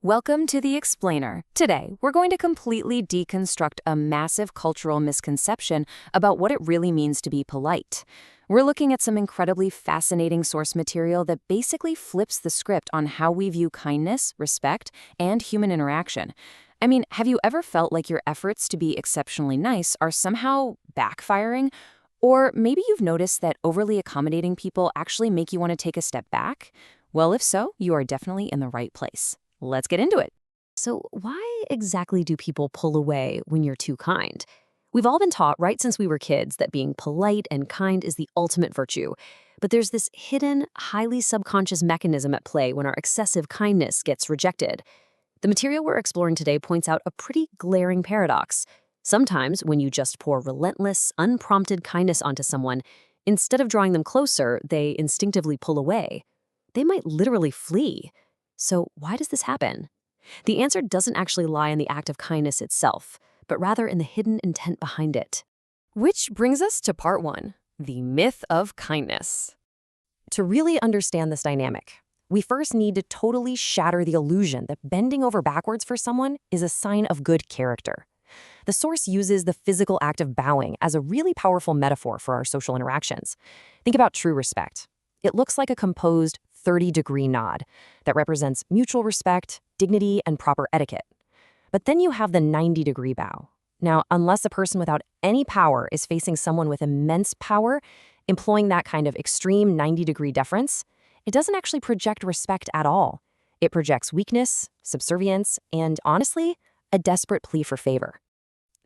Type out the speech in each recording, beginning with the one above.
Welcome to The Explainer. Today, we're going to completely deconstruct a massive cultural misconception about what it really means to be polite. We're looking at some incredibly fascinating source material that basically flips the script on how we view kindness, respect, and human interaction. I mean, have you ever felt like your efforts to be exceptionally nice are somehow backfiring? Or maybe you've noticed that overly accommodating people actually make you want to take a step back? Well, if so, you are definitely in the right place. Let's get into it. So why exactly do people pull away when you're too kind? We've all been taught right since we were kids that being polite and kind is the ultimate virtue. But there's this hidden, highly subconscious mechanism at play when our excessive kindness gets rejected. The material we're exploring today points out a pretty glaring paradox. Sometimes when you just pour relentless, unprompted kindness onto someone, instead of drawing them closer, they instinctively pull away. They might literally flee. So why does this happen? The answer doesn't actually lie in the act of kindness itself, but rather in the hidden intent behind it. Which brings us to part one, the myth of kindness. To really understand this dynamic, we first need to totally shatter the illusion that bending over backwards for someone is a sign of good character. The source uses the physical act of bowing as a really powerful metaphor for our social interactions. Think about true respect. It looks like a composed 30-degree nod that represents mutual respect, dignity, and proper etiquette. But then you have the 90-degree bow. Now, unless a person without any power is facing someone with immense power, employing that kind of extreme 90-degree deference, it doesn't actually project respect at all. It projects weakness, subservience, and honestly, a desperate plea for favor.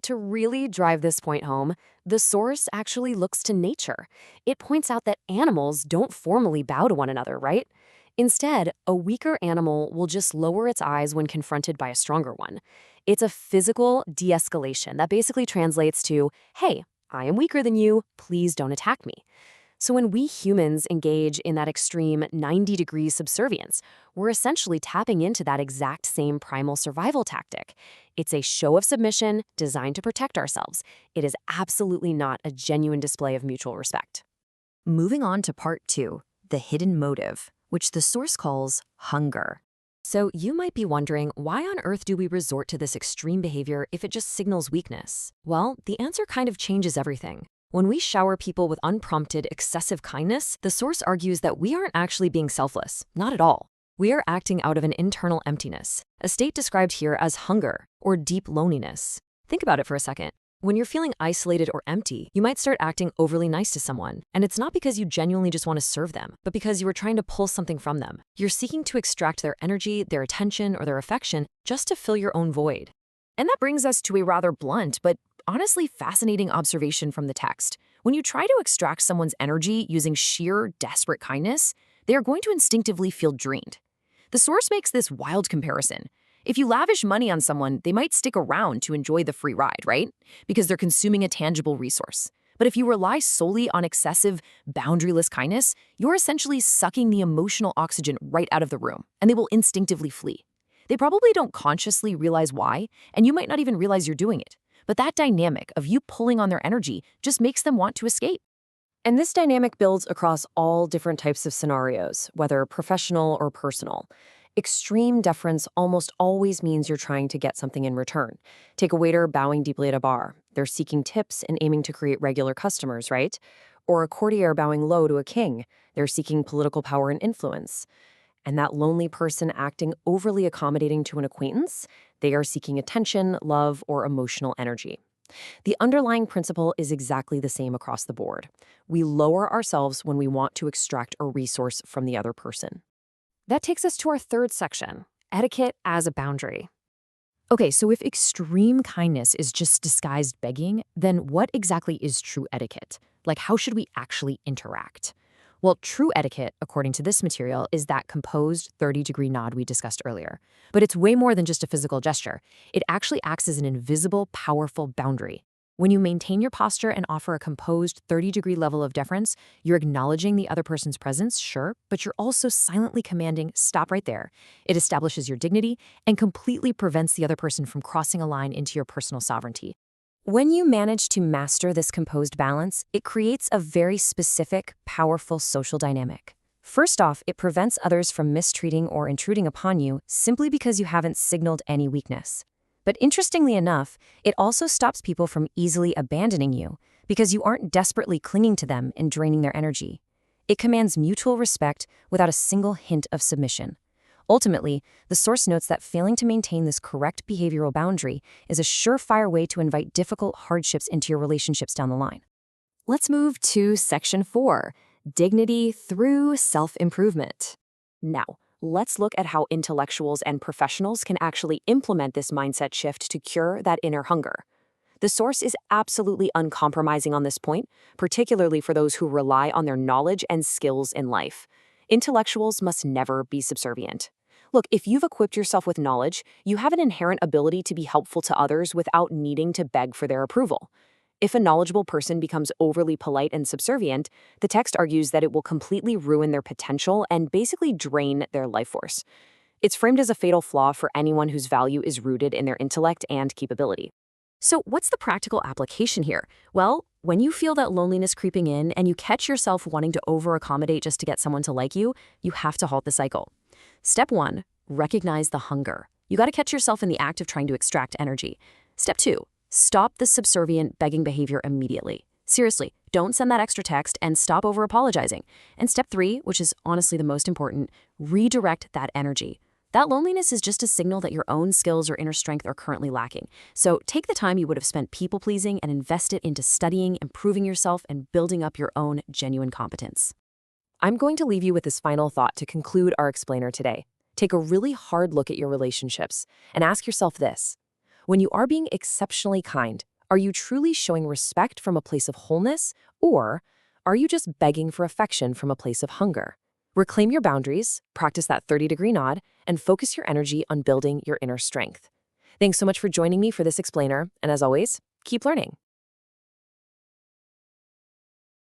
To really drive this point home, the source actually looks to nature. It points out that animals don't formally bow to one another, right? Instead, a weaker animal will just lower its eyes when confronted by a stronger one. It's a physical de-escalation that basically translates to, hey, I am weaker than you, please don't attack me. So when we humans engage in that extreme 90-degree subservience, we're essentially tapping into that exact same primal survival tactic. It's a show of submission designed to protect ourselves. It is absolutely not a genuine display of mutual respect. Moving on to part two, the hidden motive, which the source calls hunger. So you might be wondering, why on earth do we resort to this extreme behavior if it just signals weakness? Well, the answer kind of changes everything. When we shower people with unprompted, excessive kindness, the source argues that we aren't actually being selfless. Not at all. We are acting out of an internal emptiness, a state described here as hunger or deep loneliness. Think about it for a second. When you're feeling isolated or empty, you might start acting overly nice to someone. And it's not because you genuinely just want to serve them, but because you were trying to pull something from them. You're seeking to extract their energy, their attention, or their affection just to fill your own void. And that brings us to a rather blunt, but honestly fascinating observation from the text. When you try to extract someone's energy using sheer, desperate kindness, they are going to instinctively feel drained. The source makes this wild comparison. If you lavish money on someone, they might stick around to enjoy the free ride, right? Because they're consuming a tangible resource. But if you rely solely on excessive, boundaryless kindness, you're essentially sucking the emotional oxygen right out of the room, and they will instinctively flee. They probably don't consciously realize why, and you might not even realize you're doing it. But that dynamic of you pulling on their energy just makes them want to escape. And this dynamic builds across all different types of scenarios, whether professional or personal. Extreme deference almost always means you're trying to get something in return. Take a waiter bowing deeply at a bar. They're seeking tips and aiming to create regular customers, right? Or a courtier bowing low to a king. They're seeking political power and influence. And that lonely person acting overly accommodating to an acquaintance, they are seeking attention, love, or emotional energy. The underlying principle is exactly the same across the board. We lower ourselves when we want to extract a resource from the other person. That takes us to our third section, etiquette as a boundary. Okay, so if extreme kindness is just disguised begging, then what exactly is true etiquette? Like, how should we actually interact? Well, true etiquette, according to this material, is that composed 30-degree nod we discussed earlier. But it's way more than just a physical gesture. It actually acts as an invisible, powerful boundary. When you maintain your posture and offer a composed 30-degree level of deference, you're acknowledging the other person's presence, sure, but you're also silently commanding, stop right there. It establishes your dignity and completely prevents the other person from crossing a line into your personal sovereignty. When you manage to master this composed balance, it creates a very specific, powerful social dynamic. First off, it prevents others from mistreating or intruding upon you simply because you haven't signaled any weakness. But interestingly enough, it also stops people from easily abandoning you because you aren't desperately clinging to them and draining their energy. It commands mutual respect without a single hint of submission. Ultimately, the source notes that failing to maintain this correct behavioral boundary is a surefire way to invite difficult hardships into your relationships down the line. Let's move to Section 4, Dignity through Self-Improvement. Now, let's look at how intellectuals and professionals can actually implement this mindset shift to cure that inner hunger. The source is absolutely uncompromising on this point, particularly for those who rely on their knowledge and skills in life. Intellectuals must never be subservient. Look, if you've equipped yourself with knowledge, you have an inherent ability to be helpful to others without needing to beg for their approval. If a knowledgeable person becomes overly polite and subservient, the text argues that it will completely ruin their potential and basically drain their life force. It's framed as a fatal flaw for anyone whose value is rooted in their intellect and capability. So what's the practical application here? Well, when you feel that loneliness creeping in and you catch yourself wanting to over-accommodate just to get someone to like you have to halt the cycle. Step 1, recognize the hunger. You got to catch yourself in the act of trying to extract energy. Step 2, stop the subservient begging behavior immediately. Seriously, don't send that extra text and stop over-apologizing. And step 3, which is honestly the most important, redirect that energy. That loneliness is just a signal that your own skills or inner strength are currently lacking. So take the time you would have spent people-pleasing and invest it into studying, improving yourself, and building up your own genuine competence. I'm going to leave you with this final thought to conclude our explainer today. Take a really hard look at your relationships and ask yourself this. When you are being exceptionally kind, are you truly showing respect from a place of wholeness, or are you just begging for affection from a place of hunger? Reclaim your boundaries, practice that 30-degree nod, and focus your energy on building your inner strength. Thanks so much for joining me for this explainer, and as always, keep learning.